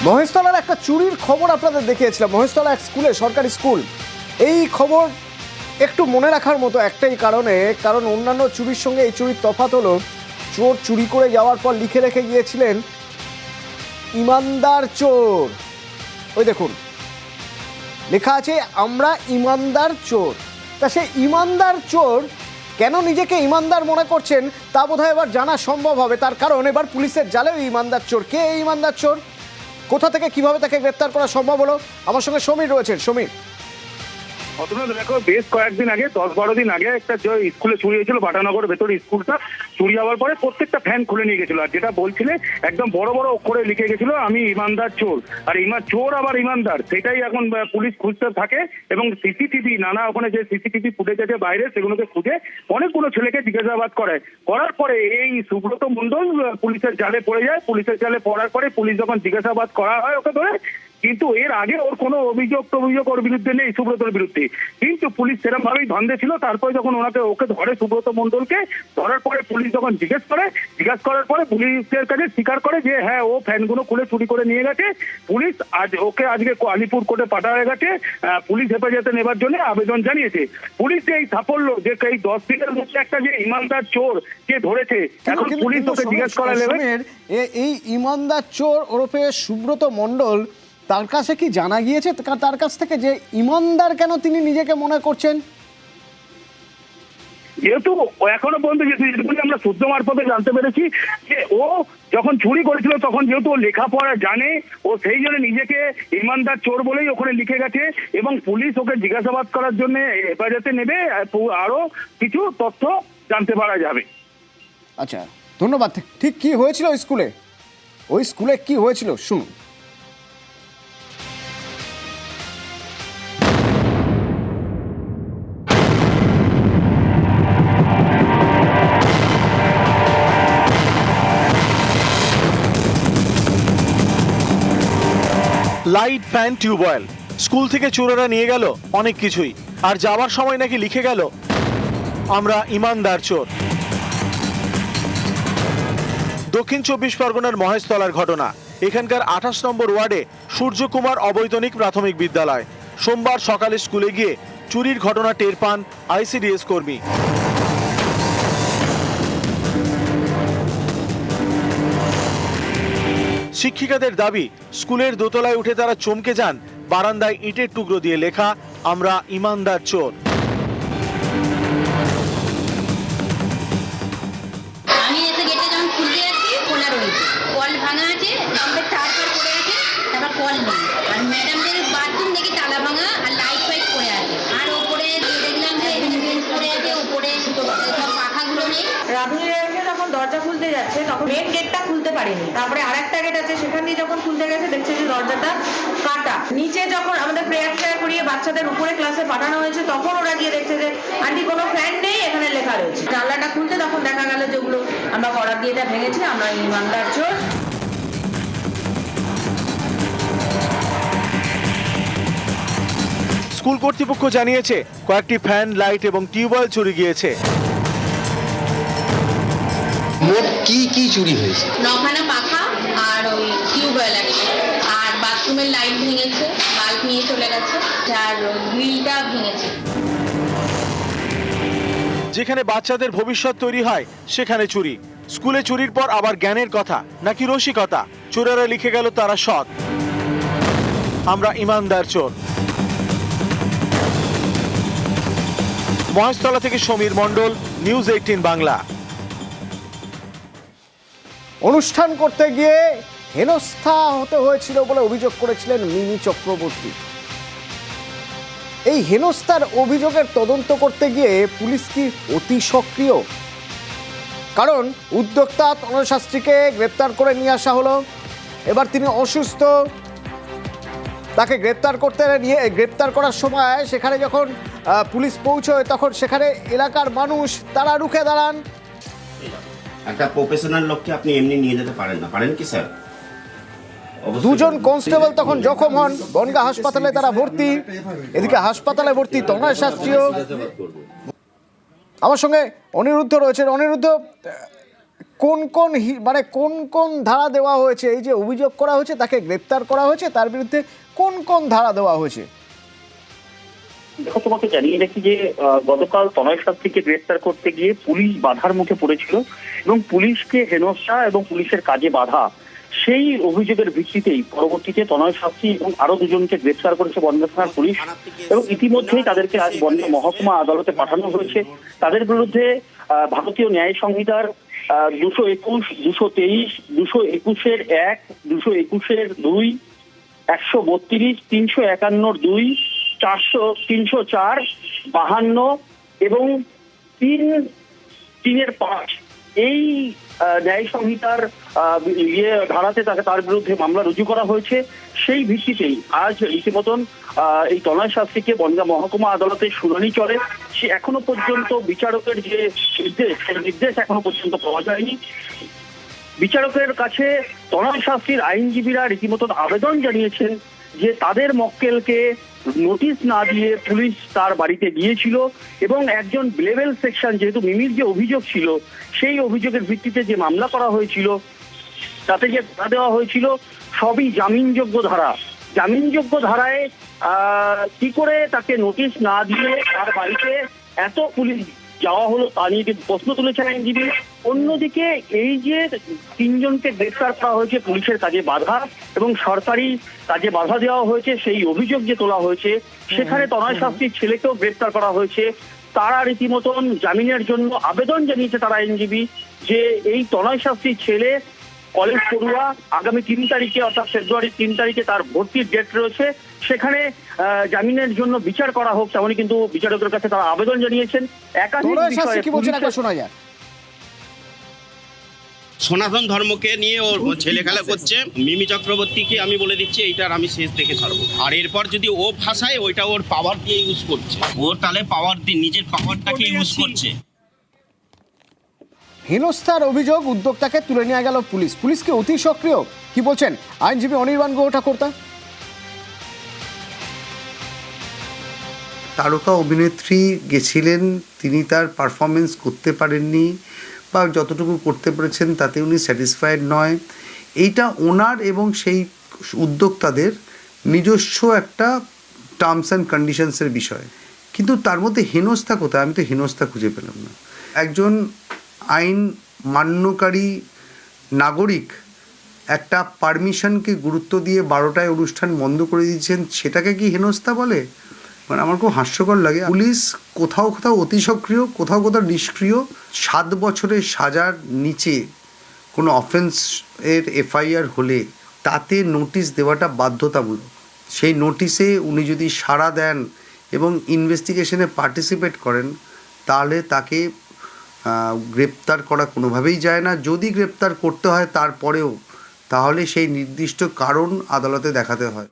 মহেশতলার একটা চুরির খবর আপনাদের দেখিয়েছিলাম। মহেশতলা এক স্কুলে, সরকারি স্কুল। এই খবর একটু মনে রাখার মতো একটাই কারণে, কারণ অন্যান্য চুরির সঙ্গে এই চুরির তফাৎ হলো চোর চুরি করে যাওয়ার পর লিখে রেখে গিয়েছিলেন ইমানদার চোর। ওই দেখুন লেখা আছে আমরা ইমানদার চোর। তা সে ইমানদার চোর কেন নিজেকে ইমানদার মনে করছেন তা বোধহয় এবার জানা সম্ভব হবে। তার কারণ এবার পুলিশের জালেও ইমানদার চোর। কে এই ইমানদার চোর, কোথা থেকে কিভাবে তাকে গ্রেপ্তার করা সম্ভব হলো? আমার সঙ্গে সমীর রয়েছেন। সমীর, দেখো, বেশ কয়েকদিন আগে 10-12 দিন আগে একটা স্কুলে চুরি হয়েছিল, বাটানগরের ভেতরে স্কুলটা চুরি হওয়ার পরে প্রত্যেকটা ফ্যান খুলে নিয়ে গেছিল। আর যেটা বলছিলে একদম বড় বড় অক্ষরে লিখে গেছিল আমি ইমানদার চোর। আর চোর আবার ইমানদার, সেটাই এখন পুলিশ খুঁজতে থাকে এবং সিসিটিভি নানা ওখানে যে সিসিটিভি ফুটেজ আছে বাইরে সেগুলোকে খুঁজে অনেকগুলো ছেলেকে জিজ্ঞাসাবাদ করার পরে এই সুব্রত মণ্ডল পুলিশের জালে পড়ে যায়। পুলিশের জালে পড়ার পরে পুলিশ যখন জিজ্ঞাসাবাদ করা হয় ওকে ধরে, কিন্তু এর আগে ওর কোনো অভিযোগ ওর বিরুদ্ধে নেই, সুব্রতর বিরুদ্ধে। কিন্তু পুলিশ সেরকম ভাবেই ধন্দে ছিল। তারপরে যখন ওকে ধরে সুব্রত মণ্ডলকে, ধরার পরে পুলিশ যখন জিজ্ঞেস করার পরে পুলিশের কাছে স্বীকার করে যে হ্যাঁ ও ফ্যানগুলো খুলে চুরি করে নিয়ে গেছে। পুলিশ ওকে আজকে আলিপুর কোর্টে পাঠানো হয়ে গেছে পুলিশ হেফাজতে নেবার জন্য আবেদন জানিয়েছে। পুলিশ যে এই সাফল্য, যে এই 10 দিনের মধ্যে একটা যে ইমানদার চোর কে ধরেছে, এখন পুলিশ ওকে জিজ্ঞেস করা নেবে। এই ইমানদার চোর ওরফে সুব্রত মণ্ডল, তার কাছে কি জানা গিয়েছে তার কাছ থেকে যে ইমানদার কেন তিনি নিজেকে মনে করছেন? যেহেতু এখনো পর্যন্ত যেটুকু আমরা সূত্র মারফতে জানতে পেরেছি যে ও যখন চুরি করেছিল তখন যেহেতু ও লেখাপড়া জানে, ও সেই জন্য নিজেকে ইমানদার চোর বলেই ওখানে লিখে গেছে এবং পুলিশ ওকে জিজ্ঞাসাবাদ করার জন্য হেফাজতে নেবে, আরো কিছু তথ্য জানতে পারা যাবে। আচ্ছা, ধন্যবাদ। ঠিক কি হয়েছিল ওই স্কুলে কি হয়েছিল শুনুন। লাইট, ফ্যান, টিউবওয়েল, স্কুল থেকে চোরেরা নিয়ে গেল অনেক কিছুই। আর যাওয়ার সময় নাকি লিখে গেল আমরা ইমানদার চোর। দক্ষিণ 24 পরগনার মহেশতলার ঘটনা। এখানকার 28 নম্বর ওয়ার্ডে সূর্যকুমার অবৈতনিক প্রাথমিক বিদ্যালয়। সোমবার সকালে স্কুলে গিয়ে চুরির ঘটনা টের পান আইসিডিএস কর্মী। শিক্ষিকাদের দাবি, স্কুলের দোতলায় উঠে তারা চমকে যান বারান্দায় ইটের টুকরো দিয়ে লেখা আমরা ইমানদার চোর। আমি এসে গেটে যখন খুলতে যাচ্ছি খোলা রয়েছে, কল ভাঙা আছে, আমাদের তার পড়ে আছে, তারপর কল নেই। আর ম্যাডামদের বাথরুম দেখি তালা ভাঙা আর লাইট ফাইট পড়ে আছে। আর ওপরে দেখলাম যে বেঞ্চ পড়ে আছে, উপরে সব পাখাগুলো নেই। রাধুনি এসে যখন দরজা খুলতে যাচ্ছে তখন মেন গেটটা খুলতে পারেনি। তারপরে আরেকটা গেট আছে, সেখান দিয়ে যখন খুলতে গেছে দেখছে যে দরজাটা কাটা। নিচে যখন আমাদের প্রেয়ার করিয়ে বাচ্চাদের উপরে ক্লাসে পাঠানো হয়েছে তখন ওরা গিয়ে দেখছে যে আন্টি কোনো ফ্যান নেই, এখানে লেখা রয়েছে। জানলাটা খুলতে তখন দেখা গেল যেগুলো আমরা করার দিয়ে এটা ভেঙেছি আমরা ইমানদার চোর। স্কুল কর্তৃপক্ষ জানিয়েছে কয়েকটি ফ্যান, লাইট এবং টিউবওয়েল চুরি গিয়েছে। মোট কি চুরি হয়েছে? 9খানা পাখা আর ওই টিউবওয়েল একটা, আর বাথরুমের লাইট ভেঙেছে, বাল্ব নিয়ে চলে গেছে, আর গ্রিলটা ভেঙেছে। যেখানে বাচ্চাদের ভবিষ্যৎ তৈরি হয় সেখানে চুরি। স্কুলে চুরির পর আবার জ্ঞানের কথা নাকি রসিকতা? চোরেরা লিখে গেল তারা সৎ, আমরা ইমানদার চোর। মহেশতলা থেকে সমীর মণ্ডল, নিউজ 18 বাংলা। অনুষ্ঠান করতে গিয়ে হেনস্থা হতে হয়েছিল বলে অভিযোগ করেছিলেন মিমি চক্রবর্তী। এই হেনস্থার অভিযোগের তদন্ত করতে গিয়ে পুলিশ কি অতি সক্রিয়? কারণ উদ্যোক্তা তনয় শাস্ত্রীকে গ্রেপ্তার করে নিয়ে আসা হলো। এবার তিনি অসুস্থ, তাকে গ্রেপ্তার করার সময় সেখানে যখন পুলিশ পৌঁছয় তখন সেখানে এলাকার মানুষ তারা রুখে দাঁড়ান। একটা প্রফেশনাল লোককে আপনি এমনি নিয়ে যেতে পারেন না, পারেন কি স্যার? দুজন কনস্টেবল তখন জখম হন, বনগাঁ হাসপাতালে তারা ভর্তি। এদিকে হাসপাতালে ভর্তি তনয় শাস্ত্রীও। আমার সঙ্গে অনিরুদ্ধ রয়েছেন। অনিরুদ্ধ, কোন কোন ধারা দেওয়া হয়েছে? এই যে অভিযোগ করা হয়েছে, তাকে গ্রেপ্তার করা হয়েছে, তার বিরুদ্ধে কোন কোন ধারা দেওয়া হয়েছে? দেখো, তোমাকে জানিয়ে রাখি যে গতকাল তনয় শাস্ত্রীকে গ্রেপ্তার করতে গিয়ে পুলিশ বাধার মুখে পড়েছিল এবং পুলিশকে হেনস্থা এবং পুলিশের কাজে বাধা, সেই অভিযোগের ভিত্তিতেই পরবর্তীতে তনয় শাস্ত্রী এবং আরো দুজনকে গ্রেপ্তার করেছে বনগাঁ থানার পুলিশ এবং ইতিমধ্যেই তাদেরকে আজ বনগাঁ মহকুমা আদালতে পাঠানো হয়েছে। তাদের বিরুদ্ধে ভারতীয় ন্যায় সংহিতার 221, 223, 221-1, 221-2, 132, 351-2, 304, 52 এবং 3-5 এই ন্যায় সংহিতার ধারাতে তার বিরুদ্ধে মামলা রুজু করা হয়েছে। সেই ভিত্তিতেই আজ রীতিমতন এই তনয় শাস্ত্রীকে বনগাঁ মহকুমা আদালতে শুনানি চলে। সে এখনো পর্যন্ত বিচারকের যে নির্দেশ, সেই নির্দেশ এখনো পর্যন্ত পাওয়া যায়নি। বিচারকের কাছে তনয় শাস্ত্রীর আইনজীবীরা রীতিমতন আবেদন জানিয়েছেন যে তাদের মক্কেলকে নোটিশ না দিয়ে পুলিশ তার বাড়িতে গিয়েছিল এবং একজন লেভেল সেকশন, যেহেতু মিমির যে অভিযোগ ছিল সেই অভিযোগের ভিত্তিতে যে মামলা করা হয়েছিল তাতে যে ধারা দেওয়া হয়েছিল সবই জামিনযোগ্য ধারা। জামিনযোগ্য ধারায় কি করে তাকে নোটিশ না দিয়ে তার বাড়িতে এত পুলিশ যাওয়া হলো তা নিয়ে প্রশ্ন তুলেছেন আইনজীবী। অন্যদিকে এই যে 3 জনকে গ্রেফতার করা হয়েছে পুলিশের কাজে বাধা এবং সরকারি কাজে বাধা দেওয়া হয়েছে, সেই অভিযোগ যে তোলা হয়েছে, সেখানে তনয় শাস্ত্রীর ছেলেকেও গ্রেফতার করা হয়েছে। তারা রীতিমতন জামিনের জন্য আবেদন জানিয়েছে তারা আইনজীবী যে এই তনয় শাস্ত্রীর ছেলে কলেজ পড়ুয়া, আগামী 3 তারিখে অর্থাৎ ফেব্রুয়ারির 3 তারিখে তার ভর্তির ডেট রয়েছে, সেখানে জামিনের জন্য বিচার করা হোক, তেমনই কিন্তু বিচারকের কাছে তারা আবেদন জানিয়েছেন। একাধিক বিষয়ে কি বলছেন একবার শোনা যায়। সনাতন ধর্মকে নিয়ে ওর ছেলে খেলা করছে। মিমি চক্রবর্তীকে আমি বলে দিচ্ছি এইটার আমি শেষ দেখে ছাড়বো। আর এরপর যদি ও ভাষায় ওইটা ওর পাওয়ার দিয়ে ইউজ করছে, ওর তাহলে পাওয়ার দিয়ে নিজের পাওয়ারটাকে ইউজ করছে। হেনস্থার অভিযোগ উদ্যোক্তাকে তুলে নিয়ে গেল পুলিশ। পুলিশকে অতি সক্রিয়, কি বলছেন আইনজীবী অনির্বাণ গুহ ঠাকুরতা? তারকা অভিনেত্রী গেছিলেন, তিনি তার পারফরমেন্স করতে পারেননি বা যতটুকু করতে পেরেছেন তাতে উনি স্যাটিসফাইড নয়। এইটা ওনার এবং সেই উদ্যোক্তাদের নিজস্ব একটা টার্মস অ্যান্ড কন্ডিশনসের বিষয়, কিন্তু তার মধ্যে হেনস্থা কোথায়? আমি তো হেনস্থা খুঁজে পেলাম না। একজন আইন মান্যকারী নাগরিক একটা পারমিশনকে গুরুত্ব দিয়ে 12টায় অনুষ্ঠান বন্ধ করে দিয়েছেন, সেটাকে কি হেনস্থা বলে? মানে আমার খুব হাস্যকর লাগে। পুলিশ কোথাও কোথাও অতি সক্রিয়, কোথাও কোথাও নিষ্ক্রিয়। 7 বছরের সাজার নিচে কোনো অফেন্সের এফআইআর হলে তাতে নোটিশ দেওয়াটা বাধ্যতামূলক। সেই নোটিশে উনি যদি সাড়া দেন এবং ইনভেস্টিগেশনে পার্টিসিপেট করেন, তাহলে তাকে গ্রেপ্তার করা কোনোভাবেই যায় না। যদি গ্রেপ্তার করতে হয় তারপরেও, তাহলে সেই নির্দিষ্ট কারণ আদালতে দেখাতে হয়।